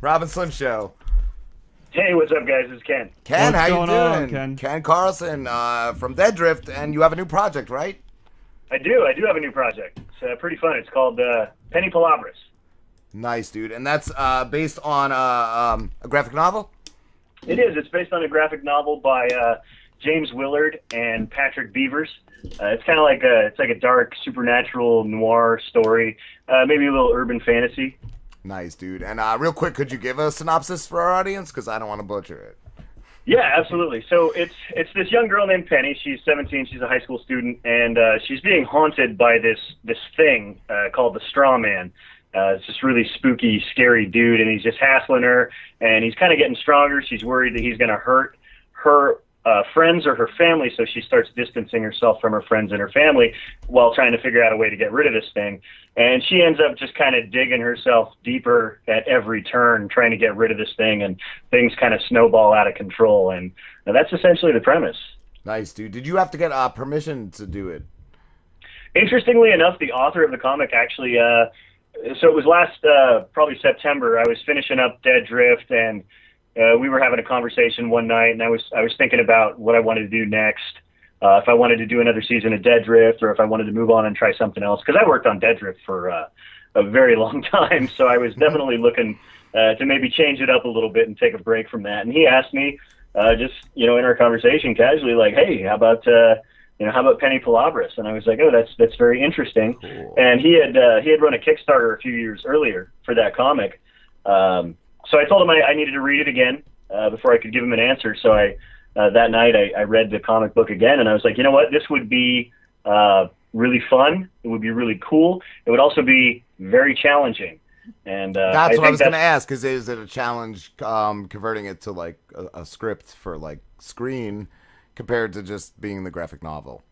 Robinson Show. Hey, what's up, guys? It's Ken. Ken, What's how you going doing? on, Ken? Ken Carlson from Dead Drift, and you have a new project, right? I do have a new project. It's pretty fun. It's called Penny Palabras. Nice, dude. And that's based on a graphic novel? It is. It's based on a graphic novel by James Willard and Patrick Beavers. It's kind of like a dark supernatural noir story, maybe a little urban fantasy. Nice, dude. And real quick, could you give a synopsis for our audience? Because I don't want to butcher it. Yeah, absolutely. So it's this young girl named Penny. She's 17. She's a high school student, and she's being haunted by this thing called the Straw Man. It's this really spooky, scary dude, and he's just hassling her, and he's kind of getting stronger. She's worried that he's going to hurt her friends or her family, so she starts distancing herself from her friends and her family while trying to figure out a way to get rid of this thing. And she ends up just kind of digging herself deeper at every turn, trying to get rid of this thing, and things kind of snowball out of control. And that's essentially the premise. Nice, dude. Did you have to get permission to do it? Interestingly enough, the author of the comic actually, so it was last, probably September, I was finishing up Dead Drift, and we were having a conversation one night, and I was thinking about what I wanted to do next, if I wanted to do another season of Dead Drift, or if I wanted to move on and try something else, because I worked on Dead Drift for a very long time, so I was definitely looking to maybe change it up a little bit and take a break from that. And he asked me, just in our conversation casually, like, hey, how about Penny Palabras? And I was like, oh, that's very interesting. Cool. And he had run a Kickstarter a few years earlier for that comic. So I told him I needed to read it again before I could give him an answer. So that night I read the comic book again, and I was like, you know what, this would be really fun. It would be really cool. It would also be very challenging. And that's what I was going to ask. Is it a challenge converting it to like a script for like screen compared to just being the graphic novel?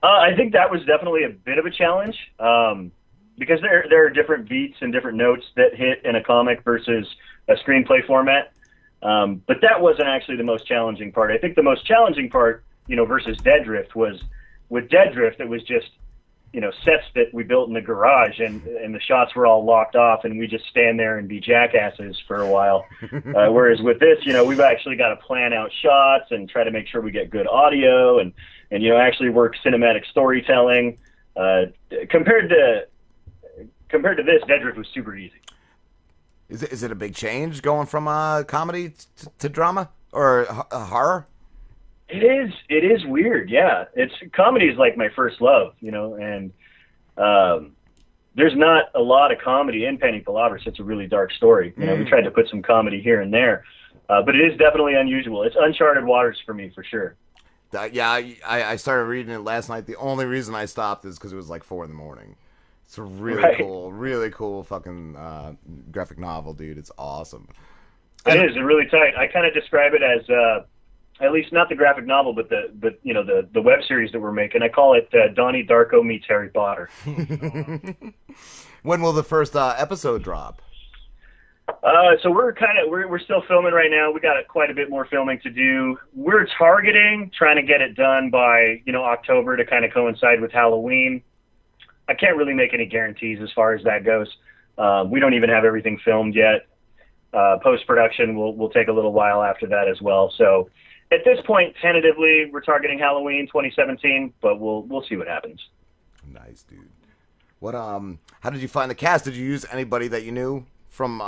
I think that was definitely a bit of a challenge. Because there are different beats and different notes that hit in a comic versus a screenplay format. But that wasn't actually the most challenging part. I think the most challenging part, versus Dead Drift was, with Dead Drift, it was just, sets that we built in the garage, and the shots were all locked off, and we just stand there and be jackasses for a while. Whereas with this, we've actually got to plan out shots and try to make sure we get good audio and actually work cinematic storytelling. Compared to this, Dead Drift was super easy. Is it a big change going from comedy to drama or horror? It is weird, yeah. Comedy is like my first love, and there's not a lot of comedy in Penny Palabras. It's a really dark story. We tried to put some comedy here and there, but it is definitely unusual. It's uncharted waters for me, for sure. Yeah, I started reading it last night. The only reason I stopped is because it was like 4 a.m. It's a really cool fucking graphic novel, dude. It's awesome. It is. It's really tight. I kind of describe it as, at least not the graphic novel, but the web series that we're making. I call it Donnie Darko meets Harry Potter. When will the first episode drop? So we're still filming right now. We got quite a bit more filming to do. We're trying to get it done by October to kind of coincide with Halloween. I can't really make any guarantees as far as that goes. We don't even have everything filmed yet. Post-production will take a little while after that as well. So at this point, tentatively, we're targeting Halloween 2017, but we'll see what happens. Nice, dude. What how did you find the cast? Did you use anybody that you knew from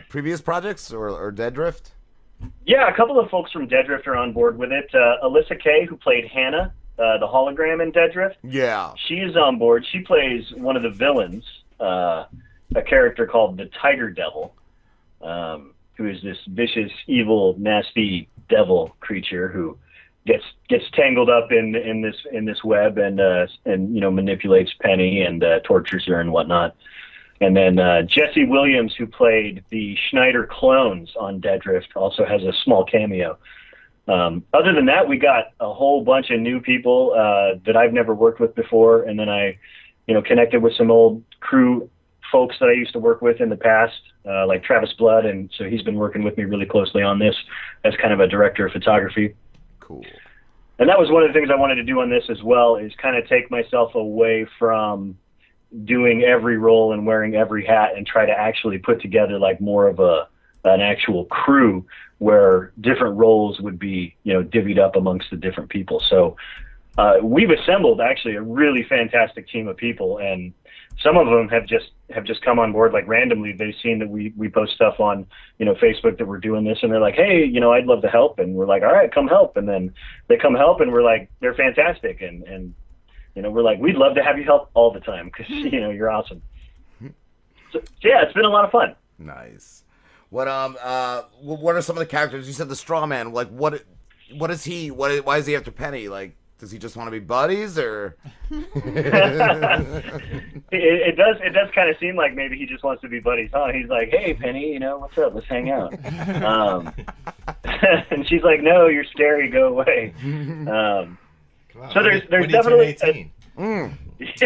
previous projects or Dead Drift? Yeah, a couple of folks from Dead Drift are on board with it. Alyssa Kay, who played Hannah, the hologram in Dead Drift. Yeah. She is on board. She plays one of the villains, a character called the Tiger Devil, who is this vicious, evil, nasty devil creature who gets tangled up in this web and manipulates Penny and tortures her and whatnot. And then Jesse Williams, who played the Schneider clones on Dead Drift, also has a small cameo. Other than that, we got a whole bunch of new people that I've never worked with before, and then I, connected with some old crew folks that I used to work with in the past, like Travis Blood, and so he's been working with me really closely on this as kind of a director of photography. Cool. And that was one of the things I wanted to do on this as well, is kind of take myself away from doing every role and wearing every hat and try to actually put together like more of an actual crew where different roles would be, divvied up amongst the different people. So we've assembled actually a really fantastic team of people, and some of them have just come on board like randomly. They've seen that we post stuff on, Facebook that we're doing this, and they're like, hey, I'd love to help. And we're like, all right, come help. And then they come help, and we're like, they're fantastic. And we're like, we'd love to have you help all the time because, you're awesome. So, yeah, it's been a lot of fun. Nice. What are some of the characters? You said the straw man. Like, what is he? Why is he after Penny? Like, does he just want to be buddies, or? It does kind of seem like maybe he just wants to be buddies, huh? He's like, hey, Penny, what's up? Let's hang out. And she's like, no, you're scary. Go away. So there's definitely.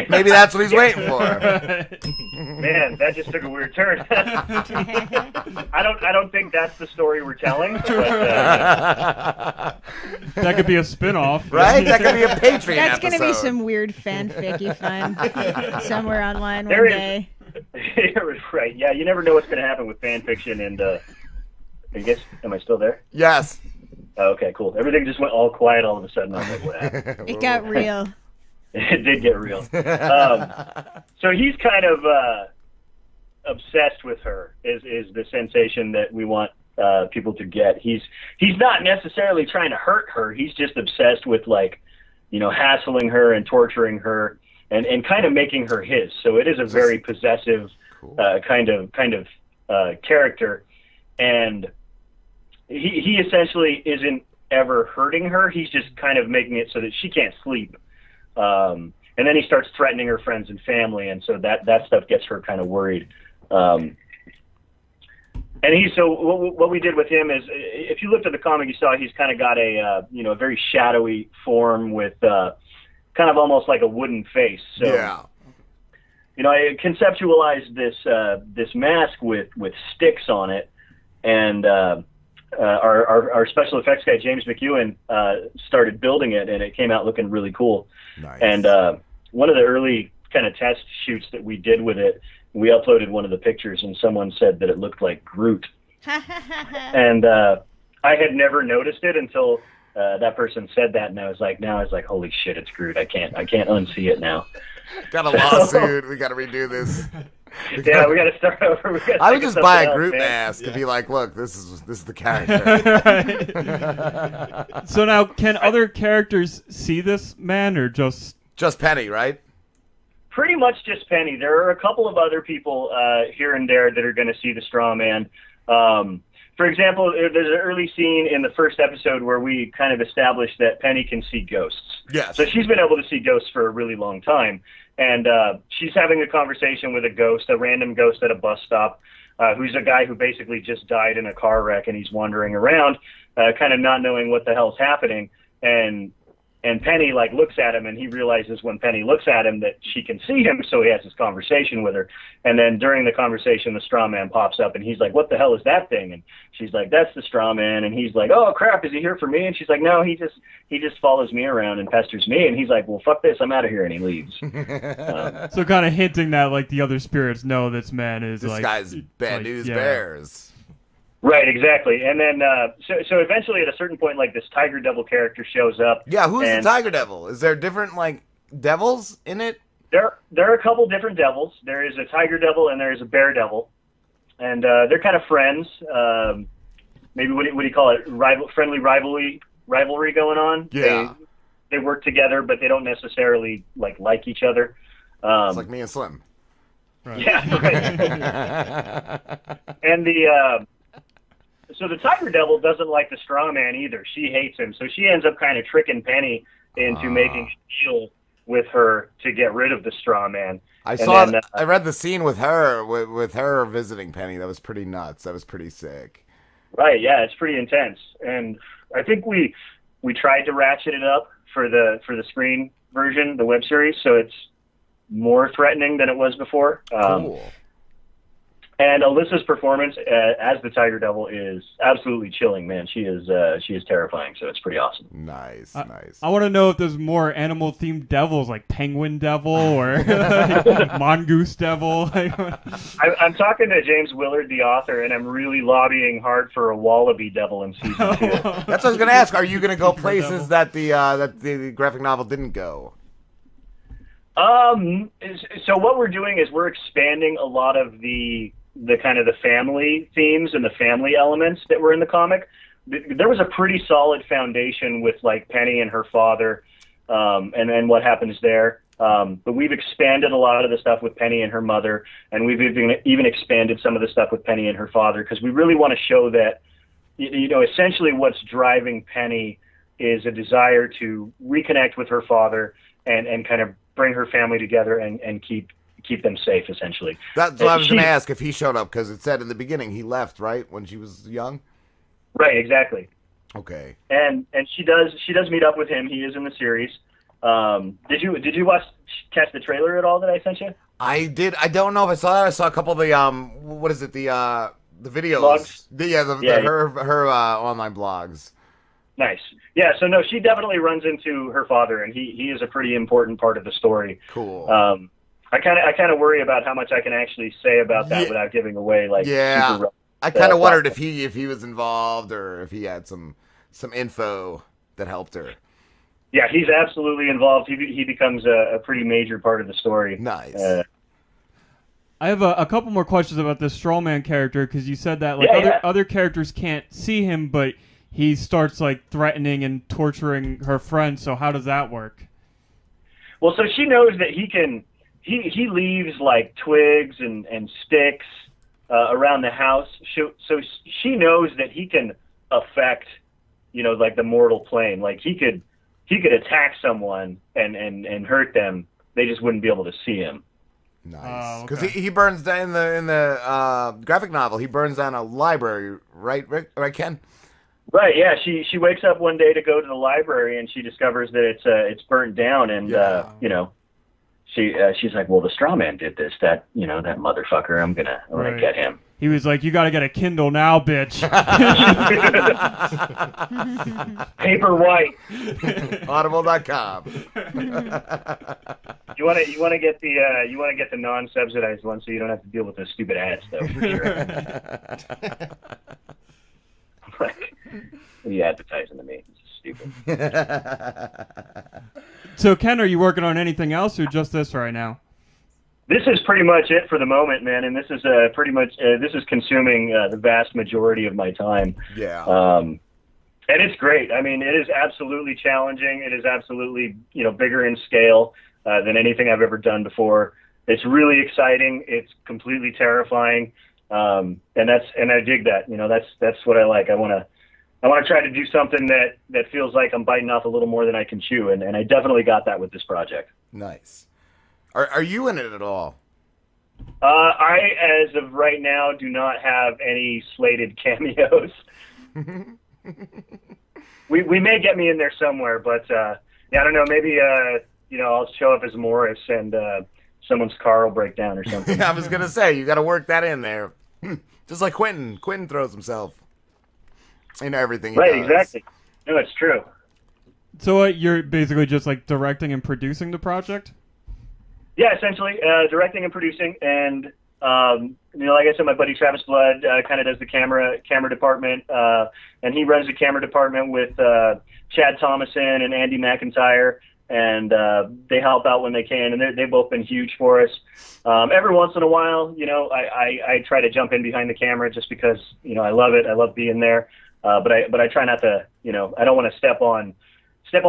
Maybe that's what he's waiting for. Man, that just took a weird turn. I don't think that's the story we're telling. But, that could be a spin-off. Right? That could be a Patreon That's going to be some weird fanficky fun somewhere online one day. Right, yeah, you never know what's going to happen with fan fiction. And I guess, am I still there? Yes. Oh, okay, cool. Everything just went all quiet all of a sudden. I was like, what happened? It got real. It did get real. So he's kind of obsessed with her. Is the sensation that we want people to get? He's not necessarily trying to hurt her. He's just obsessed with hassling her and torturing her and kind of making her his. So it is a very possessive kind of character, and he essentially isn't ever hurting her. He's just kind of making it so that she can't sleep. And then he starts threatening her friends and family, and so that stuff gets her kind of worried. And what we did with him is, if you looked at the comic, you saw he's kind of got a very shadowy form with kind of almost like a wooden face. So, yeah. I conceptualized this mask with sticks on it, and our special effects guy James McEwen started building it, and it came out looking really cool. Nice. And one of the early kind of test shoots that we did with it, we uploaded one of the pictures, and someone said that it looked like Groot. And I had never noticed it until that person said that, and I was like, holy shit, it's Groot. I can't unsee it now. Got a lawsuit. We got to redo this. We got to start over. I would just buy a Groot mask and be like, look, this is the character. So now, can other characters see this man, or just Penny, right? Pretty much just Penny. There are a couple of other people here and there that are going to see the straw man. For example, there's an early scene in the first episode where we kind of established that Penny can see ghosts. Yes. So she's been able to see ghosts for a really long time. And she's having a conversation with a random ghost at a bus stop, who's a guy who basically just died in a car wreck, and he's wandering around, kind of not knowing what the hell's happening. And Penny looks at him, and he realizes when Penny looks at him that she can see him, so he has this conversation with her. And then during the conversation, the straw man pops up, and he's like, what the hell is that thing? And she's like, that's the straw man. And he's like, oh crap, is he here for me? And she's like, no, he just follows me around and pesters me. And he's like, well, fuck this, I'm out of here. And he leaves. So kind of hinting that the other spirits know this man is this guy's bad news bears. Right, exactly. And then, so eventually at a certain point, this Tiger Devil character shows up. Yeah, who's the Tiger Devil? Is there different, devils in it? There are a couple different devils. There is a Tiger Devil and there is a Bear Devil. And they're kind of friends. Maybe, what do you call it? Friendly rivalry going on. Yeah. They work together, but they don't necessarily, like each other. It's like me and Slim. Right. Yeah, right. And so the Tiger Devil doesn't like the straw man either. She hates him. So she ends up kind of tricking Penny into making a deal with her to get rid of the straw man. I read the scene with her, with her visiting Penny. That was pretty nuts. That was pretty sick. Right, yeah, it's pretty intense. And I think we tried to ratchet it up for the screen version, the web series, so it's more threatening than it was before. Cool. And Alyssa's performance as the Tiger Devil is absolutely chilling, man. She is terrifying, so it's pretty awesome. Nice, nice. I want to know if there's more animal-themed devils, like Penguin Devil or Mongoose Devil. I'm talking to James Willard, the author, and I'm really lobbying hard for a Wallaby Devil in season 2. That's what I was going to ask. Are you going to go places that the graphic novel didn't go? So what we're doing is we're expanding a lot of the kind of the family themes and the family elements that were in the comic. There was a pretty solid foundation with like Penny and her father, and then what happens there. But we've expanded a lot of the stuff with Penny and her mother, and we've even expanded some of the stuff with Penny and her father, because we really want to show that, essentially what's driving Penny is a desire to reconnect with her father and kind of bring her family together and keep them safe, essentially. That's what I was going to ask, if he showed up, because it said in the beginning he left, right, when she was young? Right, exactly. Okay. And she does meet up with him. He is in the series. Did you catch the trailer at all that I sent you? I did. I don't know if I saw that. I saw a couple of the what is it, the videos? Blogs? Her online blogs. Nice. Yeah, so no, she definitely runs into her father, and he is a pretty important part of the story. Cool. I kind of worry about how much I can actually say about that without giving away super I kind of wondered if he was involved or if he had some info that helped her. Yeah, he's absolutely involved. He becomes a pretty major part of the story. Nice. I have a couple more questions about this Strawman character, because you said that other characters can't see him, but he starts like threatening and torturing her friend. So how does that work? Well, so she knows that he leaves like twigs and sticks around the house. So she knows that he can affect, like the mortal plane. Like he could attack someone and hurt them. They just wouldn't be able to see him. Nice, because he burns down in the graphic novel. He burns down a library, right, Ken? Right. Yeah. She wakes up one day to go to the library, and she discovers that it's burnt down, and she's like, well, the straw man did this. That that motherfucker. I'm gonna get him. He was like, you got to get a Kindle now, bitch. Paper white. Audible.com. You want to get the non-subsidized one, so you don't have to deal with those stupid ads, though. For sure. Like, what are you advertising to me? This is stupid. So, Ken, are you working on anything else, or just this right now? This is pretty much it for the moment, man, and this is pretty much this is consuming the vast majority of my time. Yeah. And it's great. I mean, it is absolutely challenging. It is absolutely bigger in scale than anything I've ever done before. It's really exciting. It's completely terrifying, and I dig that. That's what I like. I want to try to do something that feels like I'm biting off a little more than I can chew, and I definitely got that with this project. Nice. Are you in it at all? I, as of right now, do not have any slated cameos. we may get me in there somewhere, but I don't know. Maybe I'll show up as Morris and someone's car will break down or something. I was gonna say you got to work that in there, just like Quentin. Quentin throws himself into everything. Right, exactly. No, it's true. So you're basically just like directing and producing the project? Yeah, essentially, directing and producing, and like I said, my buddy Travis Blood kind of does the camera department, and he runs the camera department with Chad Thomason and Andy McIntyre, and they help out when they can, and they've both been huge for us. Every once in a while, I try to jump in behind the camera just because I love it. I love being there, but I try not to. I don't want to step on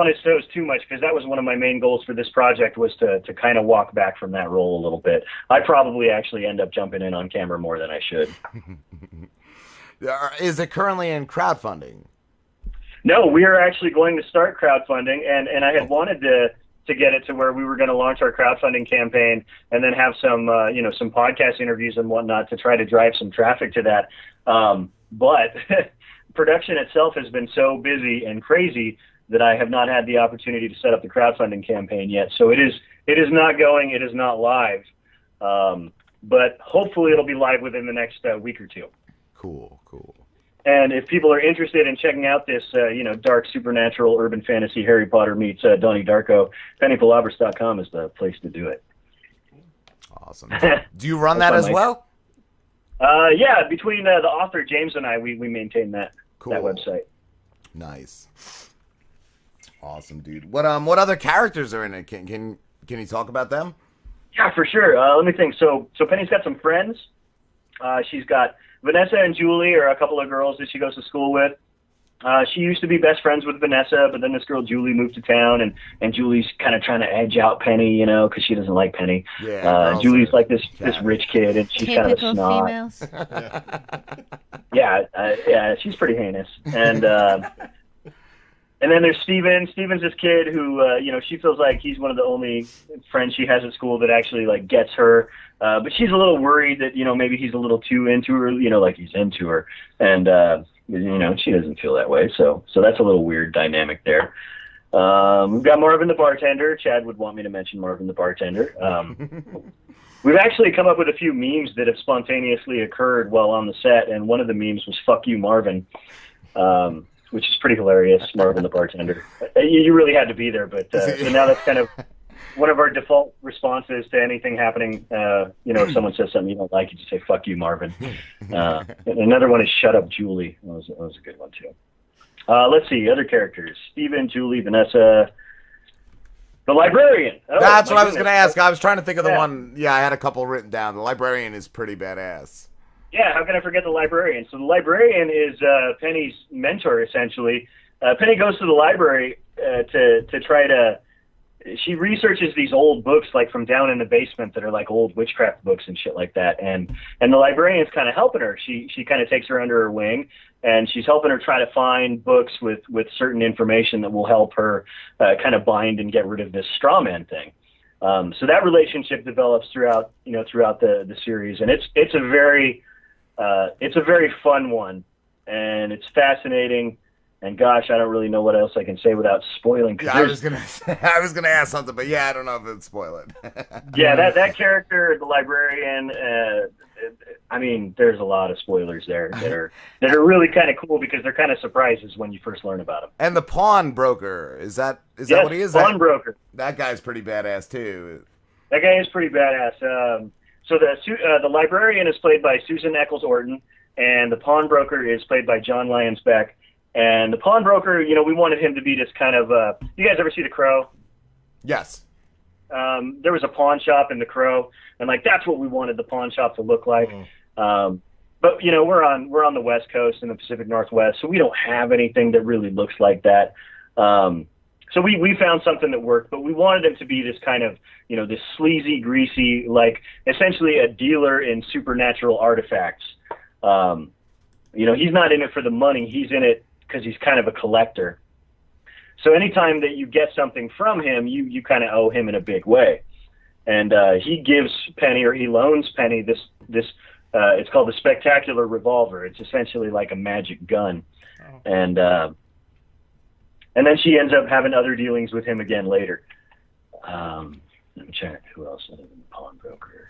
his toes too much, because that was one of my main goals for this project, was to kind of walk back from that role a little bit. I probably actually end up jumping in on camera more than I should. Is it currently in crowdfunding? No, we are actually going to start crowdfunding, and I had wanted to get it to where we were going to launch our crowdfunding campaign and then have some some podcast interviews and whatnot to try to drive some traffic to that. But production itself has been so busy and crazy that I have not had the opportunity to set up the crowdfunding campaign yet. So it is not going. It is not live. but hopefully it'll be live within the next week or two. Cool. And if people are interested in checking out this, dark supernatural urban fantasy Harry Potter meets Donnie Darko, pennypalabras.com is the place to do it. Awesome. Do you run that as well? Yeah, between the author James and I, we maintain that website. Nice. Awesome, dude. What other characters are in it? Can you talk about them? Yeah, for sure. Let me think. So Penny's got some friends. She's got Vanessa and Julie are a couple of girls that she goes to school with. She used to be best friends with Vanessa, but then this girl Julie moved to town, and Julie's kind of trying to edge out Penny, because she doesn't like Penny. Yeah, Julie's like this rich kid, and she's kind of a snob. Females. Yeah, she's pretty heinous. And then there's Steven. Steven's this kid who, she feels like he's one of the only friends she has at school that actually like gets her. But she's a little worried that, maybe he's a little too into her, like he's into her. And, she doesn't feel that way. So that's a little weird dynamic there. We've got Marvin the bartender. Chad would want me to mention Marvin the bartender. We've actually come up with a few memes that have spontaneously occurred while on the set. And one of the memes was "Fuck you, Marvin." Which is pretty hilarious, Marvin the bartender. You really had to be there, but so now that's kind of one of our default responses to anything happening. If someone says something you don't like, you just say, "Fuck you, Marvin." Another one is "Shut up, Julie." That was a good one, too. Let's see, other characters. Steven, Julie, Vanessa, the librarian. Oh, that's what I was going to ask. I was trying to think of the one. Yeah, I had a couple written down. The librarian is pretty badass. Yeah, how can I forget the librarian? So the librarian is Penny's mentor, essentially. Penny goes to the library to try to... She researches these old books, like from down in the basement, that are like old witchcraft books and shit like that. And the librarian's kind of helping her. She kind of takes her under her wing, and she's helping her try to find books with certain information that will help her kind of bind and get rid of this straw man thing. So that relationship develops throughout the series, and it's a very fun one, and it's fascinating. And gosh, I don't really know what else I can say without spoiling. Yeah, I was gonna ask something, but yeah, I don't know if it'd spoil it. Yeah, that character, the librarian. I mean, there's a lot of spoilers there that are really kind of cool because they're kind of surprises when you first learn about them. And the pawnbroker, is that yes, what he is? Pawnbroker. That guy's pretty badass too. That guy is pretty badass. So the librarian is played by Susan Eccles-Orton, and the pawnbroker is played by John Lyons-Beck. And the pawnbroker, we wanted him to be this kind of. You guys ever see The Crow? Yes. There was a pawn shop in The Crow, and that's what we wanted the pawn shop to look like. But we're on the West Coast in the Pacific Northwest, so we don't have anything that really looks like that. So we found something that worked, but we wanted him to be this kind of, this sleazy, greasy, essentially a dealer in supernatural artifacts. He's not in it for the money; he's in it because he's kind of a collector. So anytime that you get something from him, you kind of owe him in a big way. And he gives Penny, or he loans Penny this it's called the Spectacular Revolver. It's essentially like a magic gun. Oh. And then she ends up having other dealings with him again later. Let me check who else other than the pawnbroker.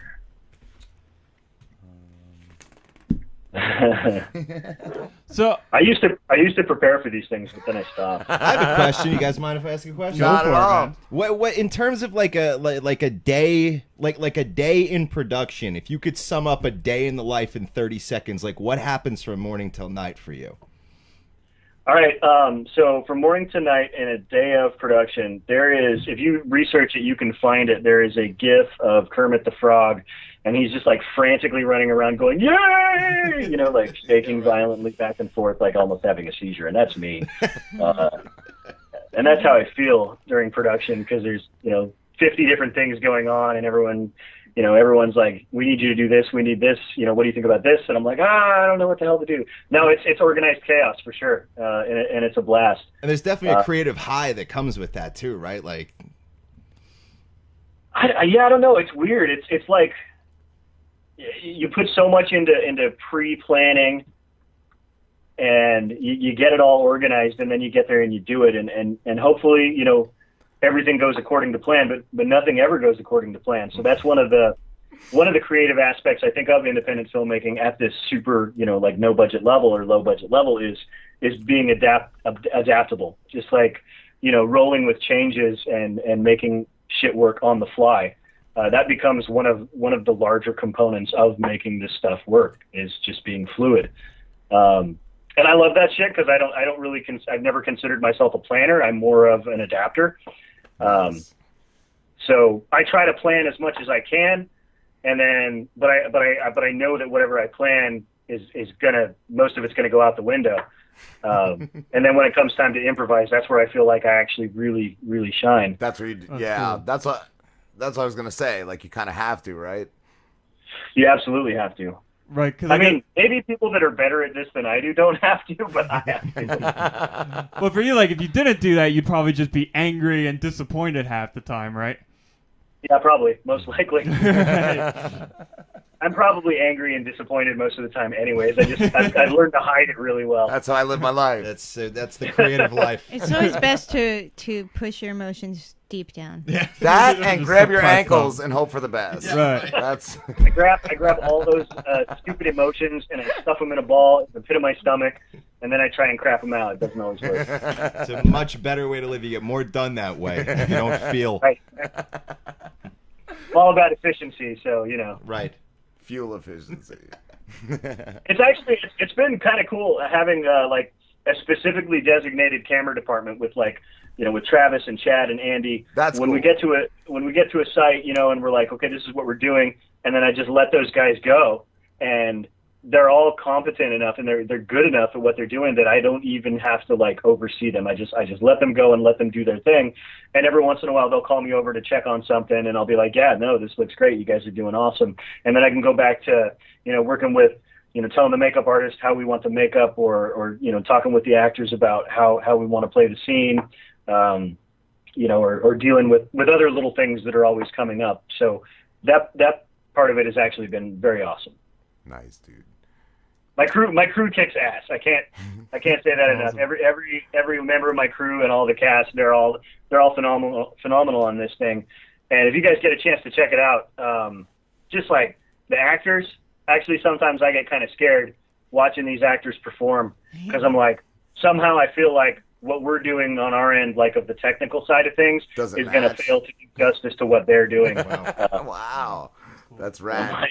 So I used to prepare for these things, but then I stopped. I have a question. You guys mind if I ask a question? Not at all. What in terms of like a day in production? If you could sum up a day in the life in 30 seconds, what happens from morning till night for you? All right. So from morning to night in a day of production, there is, if you research it, you can find it. There is a GIF of Kermit the Frog, and he's just frantically running around going, "Yay!" Shaking violently back and forth, almost having a seizure. And that's me. And that's how I feel during production, because there's, 50 different things going on, and everyone's like, "We need you to do this. We need this. What do you think about this?" And I'm like, I don't know what the hell to do. No, it's organized chaos for sure. And it's a blast. And there's definitely a creative high that comes with that too, right? I don't know. It's weird. It's like you put so much into pre-planning, and you get it all organized, and then you get there and you do it, and hopefully, everything goes according to plan, but nothing ever goes according to plan. So that's one of the one of the creative aspects I think of independent filmmaking at this super, like no budget level or low budget level is being adaptable. Just like, rolling with changes and making shit work on the fly. That becomes one of the larger components of making this stuff work, is just being fluid. And I love that shit because I've never considered myself a planner. I'm more of an adapter. So I try to plan as much as I can, and then, but I know that whatever I plan is most of it's gonna go out the window. And then when it comes time to improvise, that's where I feel like I actually really, really shine. That's where cool. That's what I was gonna say. Like, you kind of have to, right? You absolutely have to. Right. I mean, maybe people that are better at this than I do don't have to, but I have to. Well, for you, like, if you didn't do that, you'd probably just be angry and disappointed half the time, right? Yeah, probably. Most likely. I'm probably angry and disappointed most of the time anyways. I've learned to hide it really well. That's how I live my life. That's the creative life. It's always best to push your emotions deep down. Yeah. That and grab your ankles and hope for the best. Yeah. Right. That's I grab all those stupid emotions and I stuff them in a ball in the pit of my stomach, and then I try and crap them out. It doesn't always work. It's a much better way to live. You get more done that way. You don't feel right. All about efficiency, so Right. Fuel efficiency. It's been kind of cool having like a specifically designated camera department with with Travis and Chad and Andy. That's when cool. we get to a site, and we're like, okay, this is what we're doing, and then I just let those guys go, and they're all competent enough and they're good enough at what they're doing that I don't even have to oversee them. I just let them go and let them do their thing. And every once in a while they'll call me over to check on something and I'll be like, yeah, no, this looks great. You guys are doing awesome. And then I can go back to, working with, telling the makeup artist how we want the makeup or talking with the actors about how we want to play the scene, or dealing with other little things that are always coming up. So that part of it has actually been very awesome. Nice, dude. My crew kicks ass. I can't say that enough. Every member of my crew and all the cast, they're all phenomenal on this thing. And if you guys get a chance to check it out, just like the actors, actually sometimes I get kind of scared watching these actors perform because I'm like, somehow I feel like what we're doing on our end, like of the technical side of things, is going to fail to do justice to what they're doing. Wow, that's rad.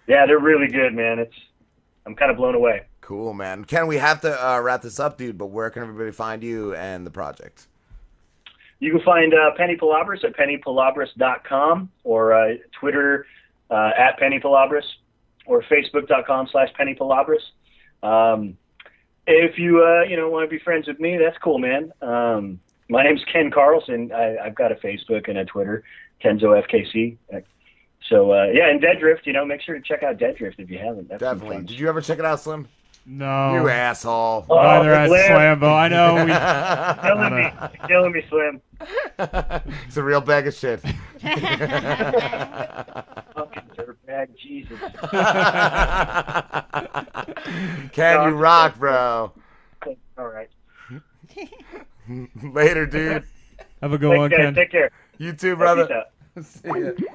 Yeah, they're really good, man. I'm kind of blown away. Cool, man. Ken, we have to wrap this up, dude, but where can everybody find you and the project? You can find Penny Palabras at pennypalabras.com or Twitter at Penny Palabras or Facebook.com/pennypalabras. If you want to be friends with me, that's cool, man. My name's Ken Carlson. I've got a Facebook and a Twitter, Kenzo FKC. So, and Dead Drift, make sure to check out Dead Drift if you haven't. That's definitely. Did you ever check it out, Slim? No. You asshole. Neither has Slambo. I know. Killing me, Slim. It's a real bag of shit. Fucking dirtbag, Jesus. Ken, you rock, bro. All right. Later, dude. Have a good one, guys. Ken. Take care. You too, brother. Peace out. See ya.